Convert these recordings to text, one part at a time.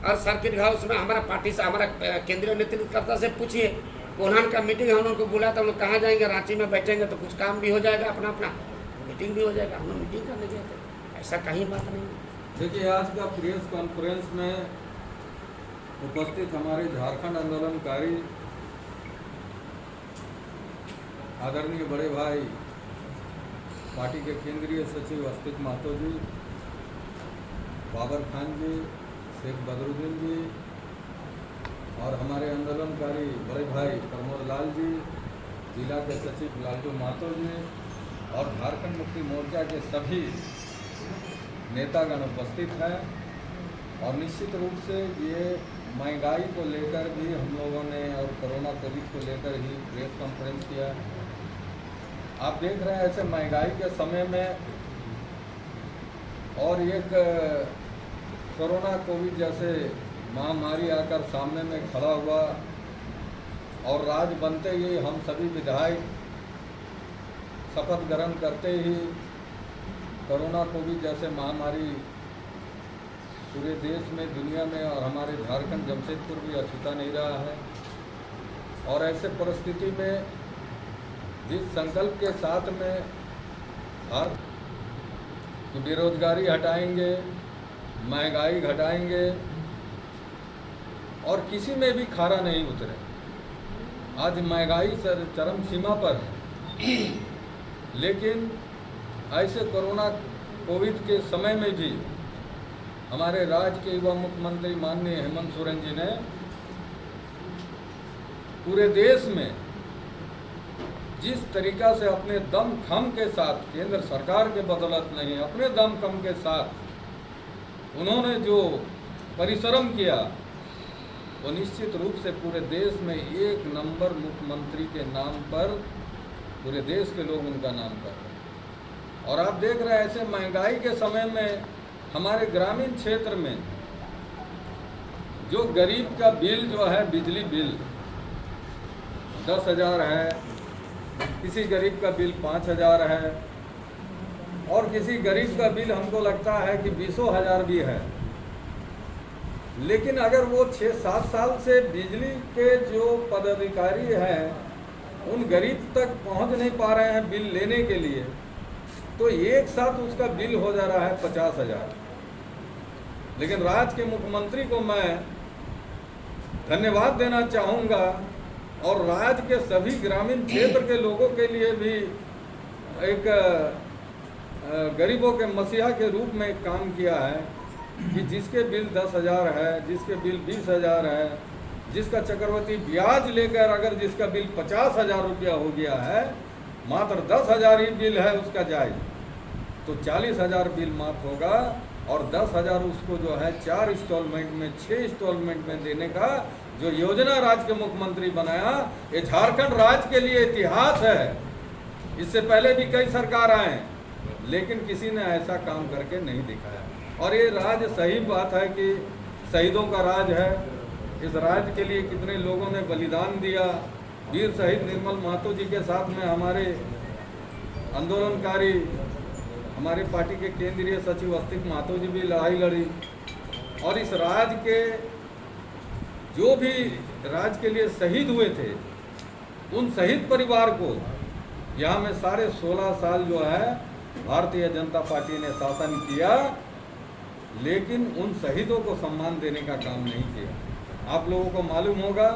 और circuit house में हमारा पार्टी से, हमारा केंद्रीय नेतृत्वकर्ता से पूछिए, कोल्हान का मीटिंग हम लोग को बुलाया था, हम लोग कहाँ जाएंगे, रांची में बैठेंगे तो कुछ काम भी हो जाएगा, अपना अपना मीटिंग भी हो जाएगा। हम लोग मीटिंग करने गए थे, ऐसा कहीं बात नहीं है। देखिए, आज का प्रेस कॉन्फ्रेंस में उपस्थित हमारे झारखंड आंदोलनकारी आदरणीय बड़े भाई पार्टी के केंद्रीय सचिव अस्तिक महतो जी, बाबर खान जी, शेख बदरुद्दीन जी और हमारे आंदोलनकारी बड़े भाई प्रमोद लाल जी, जिला के सचिव लालजू महतो जी और झारखंड मुक्ति मोर्चा के सभी नेतागण उपस्थित हैं। और निश्चित रूप से ये महंगाई को लेकर भी हम लोगों ने और कोरोना कोविड को लेकर ही प्रेस कॉन्फ्रेंस किया। आप देख रहे हैं ऐसे महंगाई के समय में और एक कोरोना कोविड जैसे महामारी आकर सामने में खड़ा हुआ और राज बनते ही हम सभी विधायक शपथ ग्रहण करते ही कोरोना कोविड जैसे महामारी पूरे देश में, दुनिया में और हमारे झारखंड जमशेदपुर भी अछूता नहीं रहा है। और ऐसे परिस्थिति में जिस संकल्प के साथ में हर बेरोजगारी हटाएंगे, महंगाई घटाएंगे और किसी में भी खारा नहीं उतरे, आज महंगाई चरम सीमा पर है, लेकिन ऐसे कोरोना कोविड के समय में भी हमारे राज्य के युवा मुख्यमंत्री माननीय हेमंत सोरेन जी ने पूरे देश में जिस तरीका से अपने दम खम के साथ, केंद्र सरकार के बदौलत नहीं, अपने दम खम के साथ उन्होंने जो परिश्रम किया, वो निश्चित रूप से पूरे देश में एक नंबर मुख्यमंत्री के नाम पर पूरे देश के लोग उनका नाम कर रहे हैं। और आप देख रहे हैं ऐसे महंगाई के समय में हमारे ग्रामीण क्षेत्र में जो गरीब का बिल जो है, बिजली बिल 10,000 है, किसी गरीब का बिल 5,000 है और किसी गरीब का बिल हमको लगता है कि 20,000 भी है। लेकिन अगर वो 6-7 साल से बिजली के जो पदाधिकारी हैं उन गरीब तक पहुंच नहीं पा रहे हैं बिल लेने के लिए, तो एक साथ उसका बिल हो जा रहा है 50,000। लेकिन राज्य के मुख्यमंत्री को मैं धन्यवाद देना चाहूँगा और राज्य के सभी ग्रामीण क्षेत्र के लोगों के लिए भी एक गरीबों के मसीहा के रूप में काम किया है कि जिसके बिल 10,000 है, जिसके बिल 20,000 है, जिसका चक्रवृद्धि ब्याज लेकर अगर जिसका बिल 50,000 रुपया हो गया है, मात्र 10,000 ही बिल है उसका जायज, तो 40,000 बिल माफ होगा और 10,000 उसको जो है 4 इंस्टॉलमेंट में, 6 इंस्टॉलमेंट में देने का जो योजना राज्य के मुख्यमंत्री बनाया, ये झारखंड राज्य के लिए इतिहास है। इससे पहले भी कई सरकार आए लेकिन किसी ने ऐसा काम करके नहीं दिखाया। और ये राज्य, सही बात है कि शहीदों का राज है, इस राज्य के लिए कितने लोगों ने बलिदान दिया। वीर शहीद निर्मल महतो जी के साथ में हमारे आंदोलनकारी, हमारे पार्टी के केंद्रीय सचिव अस्तिक महतो जी भी लड़ाई लड़ी और इस राज्य के जो भी राज्य के लिए शहीद हुए थे उन शहीद परिवार को यहाँ में साढ़े 16 साल जो है भारतीय जनता पार्टी ने शासन किया, लेकिन उन शहीदों को सम्मान देने का काम नहीं किया। आप लोगों को मालूम होगा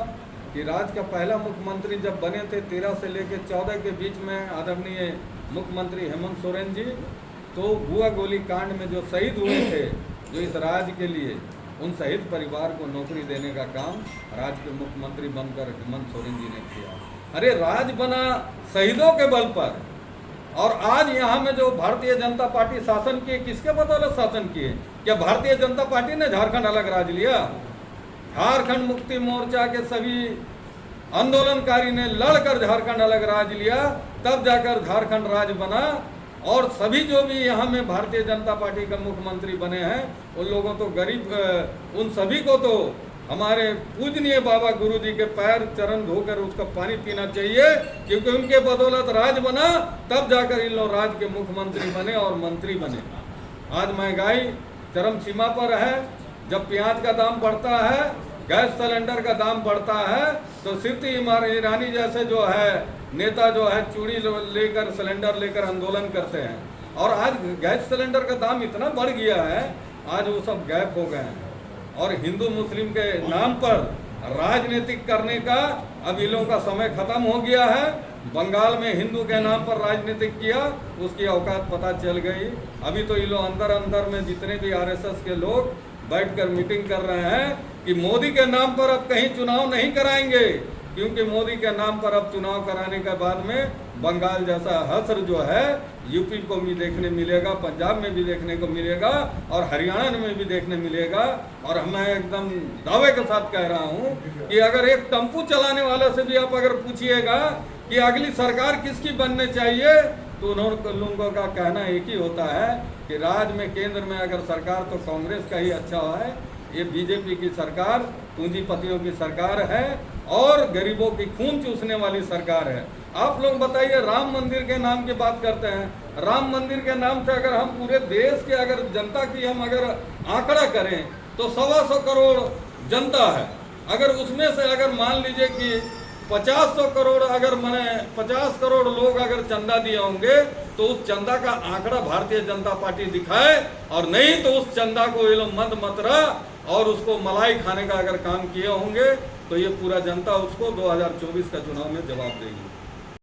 कि राज्य का पहला मुख्यमंत्री जब बने थे 13 से लेकर 14 के बीच में आदरणीय मुख्यमंत्री हेमंत सोरेन जी, तो बुआ गोली कांड में जो शहीद हुए थे जो इस राज्य के लिए, उन शहीद परिवार को नौकरी देने का काम राज्य के मुख्यमंत्री बनकर हेमंत सोरेन जी ने किया। अरे राज्य बना शहीदों के बल पर, और आज यहाँ में जो भारतीय जनता पार्टी शासन किए, किसके बदौलत शासन किए? क्या भारतीय जनता पार्टी ने झारखंड अलग राज लिया? झारखंड मुक्ति मोर्चा के सभी आंदोलनकारी ने लड़कर झारखंड अलग राज लिया, तब जाकर झारखंड राज्य बना। और सभी जो भी यहाँ में भारतीय जनता पार्टी का मुख्यमंत्री बने हैं उन लोगों तो गरीब, उन सभी को तो हमारे पूजनीय बाबा गुरुजी के पैर चरण धोकर उसका पानी पीना चाहिए, क्योंकि उनके बदौलत राज बना, तब जाकर इन लोग राज्य के मुख्यमंत्री बने और मंत्री बने। आज महंगाई चरम सीमा पर है, जब प्याज का दाम बढ़ता है, गैस सिलेंडर का दाम बढ़ता है, तो स्मृति ईरानी जैसे जो है नेता जो है चूड़ी लेकर सिलेंडर लेकर आंदोलन करते हैं। और आज गैस सिलेंडर का दाम इतना बढ़ गया है, आज वो सब गैप हो गए हैं। और हिंदू मुस्लिम के नाम पर राजनीतिक करने का अब इन लोगों का समय खत्म हो गया है। बंगाल में हिंदू के नाम पर राजनीतिक किया, उसकी औकात पता चल गई। अभी तो ये लोग अंदर अंदर में जितने भी आरएसएस के लोग बैठकर मीटिंग कर रहे हैं कि मोदी के नाम पर अब कहीं चुनाव नहीं कराएंगे, क्योंकि मोदी के नाम पर अब चुनाव कराने के बाद में बंगाल जैसा हश्र जो है यूपी को भी देखने मिलेगा, पंजाब में भी देखने को मिलेगा और हरियाणा में भी देखने मिलेगा। और मैं एकदम दावे के साथ कह रहा हूँ कि अगर एक टेम्पू चलाने वाले से भी आप अगर पूछिएगा कि अगली सरकार किसकी बनने चाहिए, तो उन्होंने लोगों का कहना एक ही होता है कि राज्य में केंद्र में अगर सरकार तो कांग्रेस का ही अच्छा है। ये बीजेपी की सरकार पूंजीपतियों की सरकार है और गरीबों की खून चूसने वाली सरकार है। आप लोग बताइए, राम मंदिर के नाम की बात करते हैं। राम मंदिर के नाम से अगर हम पूरे देश के अगर जनता की हम अगर आंकड़ा करें तो 125 करोड़ जनता है। अगर उसमें से अगर मान लीजिए कि 50 करोड़ अगर मैंने 50 करोड़ लोग अगर चंदा दिए होंगे, तो उस चंदा का आंकड़ा भारतीय जनता पार्टी दिखाए, और नहीं तो उस चंदा को ये लोग मद मतरा और उसको मलाई खाने का अगर काम किए होंगे, तो ये पूरा जनता उसको 2024 का चुनाव में जवाब देगी।